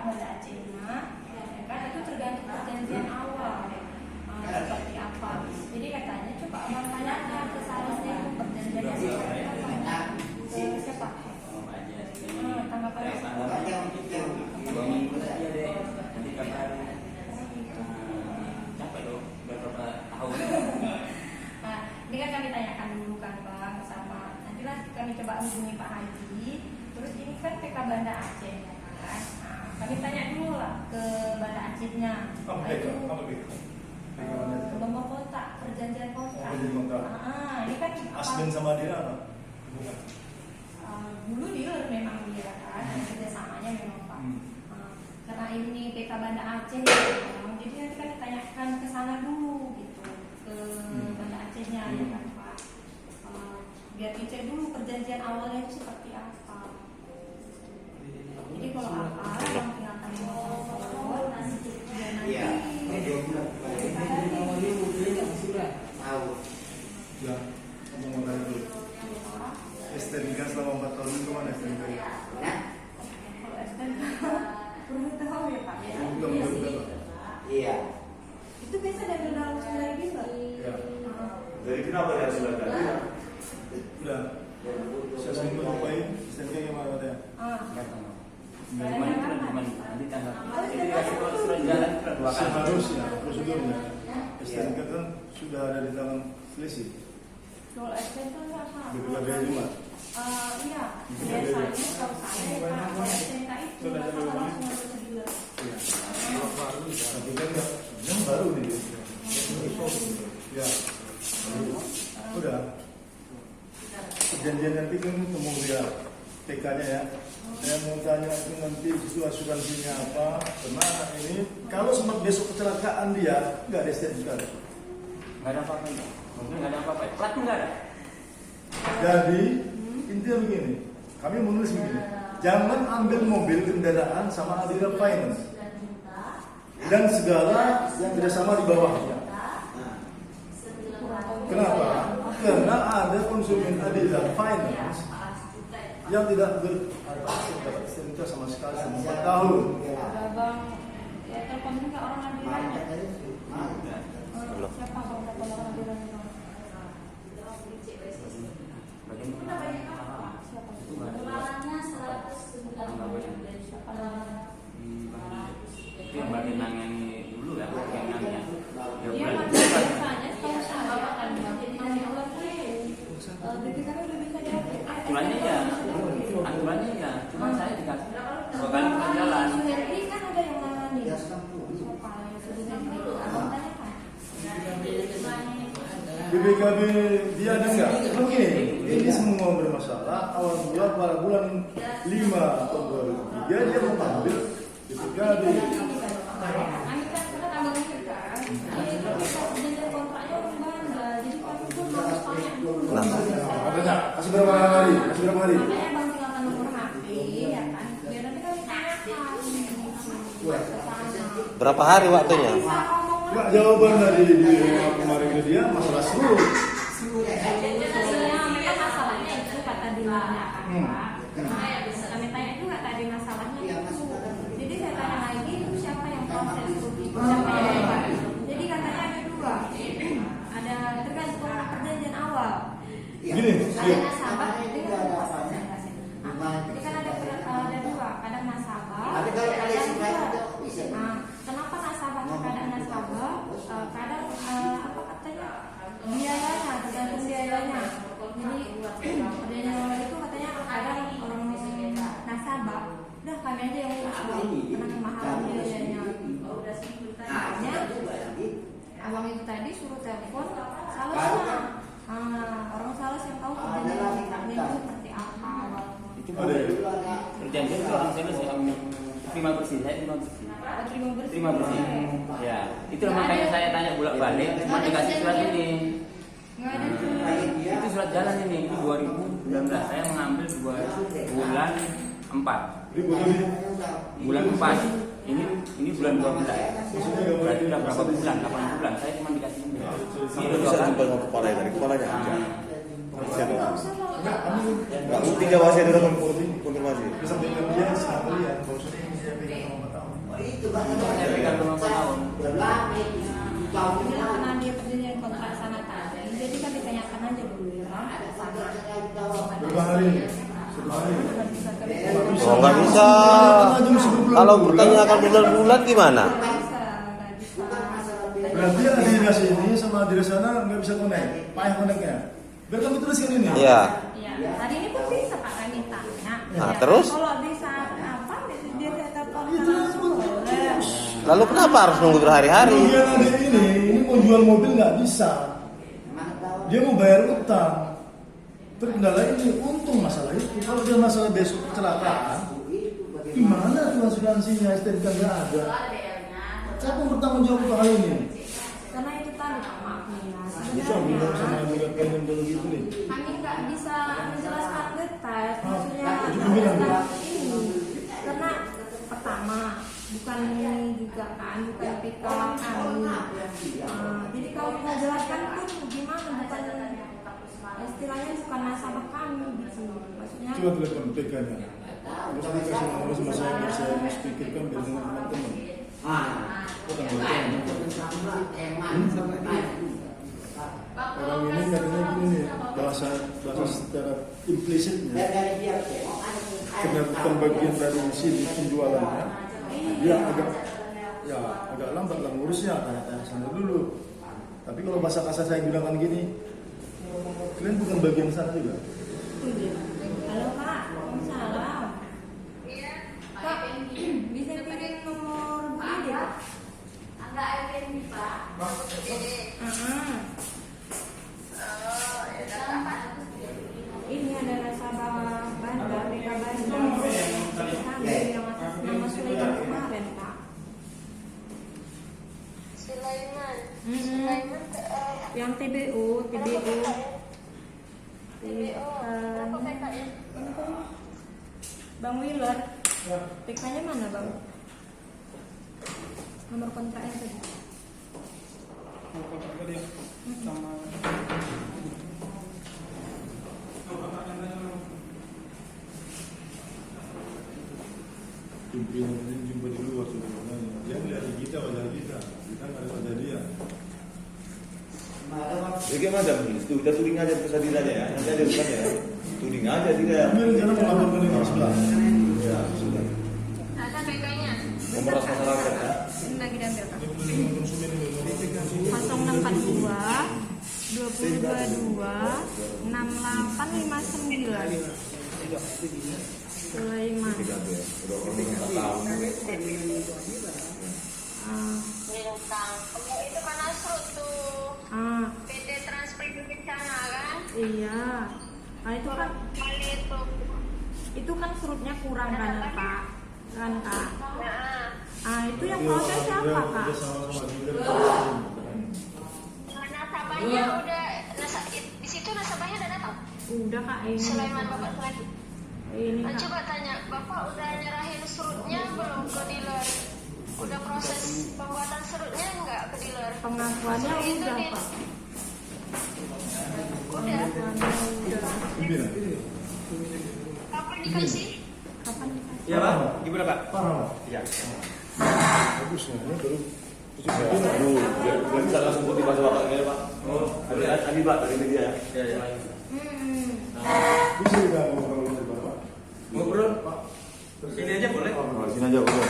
Banda Acehnya, ya kan itu tergantung perjanjian awal seperti apa. Jadi katanya coba abang tanyakan ke salesnya itu perjanjiannya seperti apa. Ke siapa? Tanggapannya dua minggu saja deh, nanti kapan capek dong berapa tahun. Nah, ini kan kami tanyakan dulu kan Bang sama nantilah kami coba hubungi Pak Haji. Terus ini kan PK Banda Aceh ya kan. Nah, kami tanya dulu lah ke Banda Acehnya. Itu nomor kontak, perjanjian kontrak. Ini kan Asmin sama dia apa? Bukan. Dulu dealer memang dia kan, kerjasamanya memang Pak. Karena ini PK Banda Aceh ya, jadi nanti kan ditanyakan ke sana dulu gitu, ke Banda Acehnya ya kan Pak. Biar dicek dulu perjanjian awalnya itu seperti apa. Jadi kalau apa yang tinggal kami mau nanti Ya, ngomong tadi dulu. STNK selama 4 tahun itu mana STNK? kalau STNK belum tahu ya Pak ya. Iya. Itu biasa dari dalam sungai bisa. Ya. Jadi kenapa dia sudah tadi? Udah. Saya sempat ngapain? STNK yang mana katanya? Nanti tanggal itu dikasih surat jalan surat 2 kali. Seharusnya prosedurnya STNK kan sudah ada di tangan selisih. Kalau STNK nggak sama. BPKB Jumat. Iya, biasanya kalau saya kalau STNK itu nggak salah langsung ada sebulan. Iya. Tapi kan nggak, yang baru nih. Ya. Udah. Perjanjian nanti kan ketemu dia TK-nya ya. Saya mau tanya itu nanti itu asuransinya apa? Kemana ini? Kalau sempat besok kecelakaan dia nggak ada STNK. Nggak ada apa-apa ya. Mungkin nggak ada apa-apa. Plat nggak ada. Jadi intinya begini, kami menulis begini, jangan ambil mobil kendaraan sama Adira Finance dan segala yang tidak sama di bawahnya. Kenapa? Karena ada konsumen Adira Finance yang tidak berSTNK sama sekali selama 4 tahun. Bang, ya telepon juga orang Adirannya. Siapa bang telepon orang Adirannya? Itu yang bagian nangani dulu ya, bagian nangani. Iya, biasanya kalau saya kan jadi nanya ulang BPKB udah bisa diupdate. Aturannya ya, cuma saya dikasih 2 kali surat jalan. Ini kan ada yang nangani. Siapa yang sudah itu? Abang tanyakan. BPKB dia ada nggak? Begini, ini semua bermasalah. Awal bulan pada bulan 5 atau 23 dia mau ambil BPKB. Kami kan kita tambah kan. Ini perjanjian kontraknya orang Banda, jadi kami pun harus tanya dulu. Ada nggak? Kasih berapa hari? Kasih berapa hari? Makanya bang tinggalkan nomor HP ya kan. Biar nanti kami tanyakan. Berapa hari waktunya? Nggak, jawaban dari dia kemarin ke dia masalah surut. Memang masalahnya itu kata dealernya kan Pak. Kami tanya juga tadi masalahnya itu. Jadi saya tanya lagi itu siapa yang proses surut itu, siapa yang hebat. Jadi katanya ada 2. Ada tergantung perjanjian awal. Gini, Ada nasabah dengan jadi kan ada 2, kadang nasabah. Tapi kalau kalian kadang sudah juga. bisa. Kenapa nasabah kadang nasabah? Kadang apa katanya biayanya, tergantung biayanya. Jadi perjanjian awal itu katanya kadang orang nasabah, udah kami aja yang urus karena kemahalan biayanya. Makanya abang itu tadi suruh telepon salesnya. Orang sales yang tahu perjanjian kontraknya itu seperti apa. Itu perjanjian itu orang sales yang terima bersih, saya terima bersih. Ya, itu makanya saya tanya bolak-balik, cuma dikasih surat ini. Nggak ada Itu surat jalan ini 2019. Saya mengambil bulan 4. Bulan 4. Ini bulan 12. Berarti udah berapa bulan? 8 bulan. Saya cuma dikasih ini. Ini Bisa jumpa sama kepala dari kepalanya aja. Nggak bukti jawab saya udah konfirmasi. kesampingkan dia sama kalian, kalau sudah dia pegang nomor Tapi kan belum tahun. Ini karena dia perjanjian kontrak sana tadi, jadi kami tanyakan aja dulu ya. Berapa hari? 1 hari. Oh, nggak bisa. Kalau pertanyakan bulan-bulan gimana? Berarti yang di dinas ini sama di sana nggak bisa connect, payah connectnya. Biar kami tuliskan ini. Iya. Iya, tadi ini pun bisa Pak kami tanya. Nah, Ya, terus? kalau bisa apa, dia telepon Itu langsung boleh. Lalu kenapa harus nunggu berhari-hari? Dia nanti ini mau jual mobil nggak bisa. Dia mau bayar utang. Terkendala ini untung masalah itu. Kalau dia masalah besok kecelakaan, gimana tuh asuransinya STNK nggak ada? Siapa yang bertanggung jawab untuk hal ini? Karena itu tadi Pak maaf nih ya. Bisa bilang sama Sebenarnya yang bilang kayak gitu nih. kami nggak bisa menjelaskan detail, maksudnya itu bilang, menjelaskan ini karena pertama bukan ini juga kan, bukan PK kami. Jadi kalau mau jelaskan pun gimana, bukan istilahnya bukan nasabah kami gitu. Maksudnya Coba telepon PK-nya. Terus dikasih nomor sama saya biar saya pikirkan biar dengan teman-teman. Orang ini katanya gini nih, bahasa secara implisitnya karena bukan bagian dari sini penjualannya, dia agak lambat lah ngurusnya, tanya sana dulu. Tapi kalau bahasa kasar saya gunakan gini, kalian bukan bagian sana juga. halo Pak, salam. Pak, bisa kirim nomor Bu Ide Pak? Ini ada nasabah Bandar, PK Bandar. Kami yang atas nama Sulaiman kemarin Pak. Sulaiman. Yang TBU. Berapa PK-nya? Bang Wheeler. PK-nya mana Bang? Nomor kontraknya tadi. Pimpinan ini jumpa di luar sebenarnya. Dia melihat kita wajah kita nggak ada wajah dia. Bagaimana itu kita tuding aja kesadin aja ya. Nanti ada bukan ya. Tuding aja tidak. Kami rencana melaporkan ini sebelah. Ya sudah. Ada PK-nya. Memeras masyarakat ya. Ini lagi diambil Kak. Ini konsumen ini. 0642 222 6859 Sulaiman. Bintang. Itu kan Nasrut tuh. PT Transpremi Kencana kan? Iya. Nah itu kan Kali itu kan surutnya kurang kan ya, Pak? Kan Kak? Nah, Itu yang proses siapa Kak? nasabahnya udah di situ nasabahnya udah datang. Udah Kak ini. Sulaiman Bapak Sulaiman. Ini Nah, Kak. coba tanya, Bapak udah nyerahin surutnya belum ke dealer? Udah proses pembuatan surutnya enggak ke dealer? Pengakuannya Surut itu udah di- Pak. Udah. Pengakuannya udah. Pimpinan. Kapan dikasih? Kapan dikasih? Iya Pak, gimana Pak? Parah. Iya. Bagus ya, ini baru. Aduh, nggak bisa langsung putih bahasa bapaknya ya Pak. Oh, ada Pak dari media ya. Iya, iya. Bisa juga ngobrol dengan Bapak. Ngobrol? Sini aja boleh? Oh, sini aja boleh.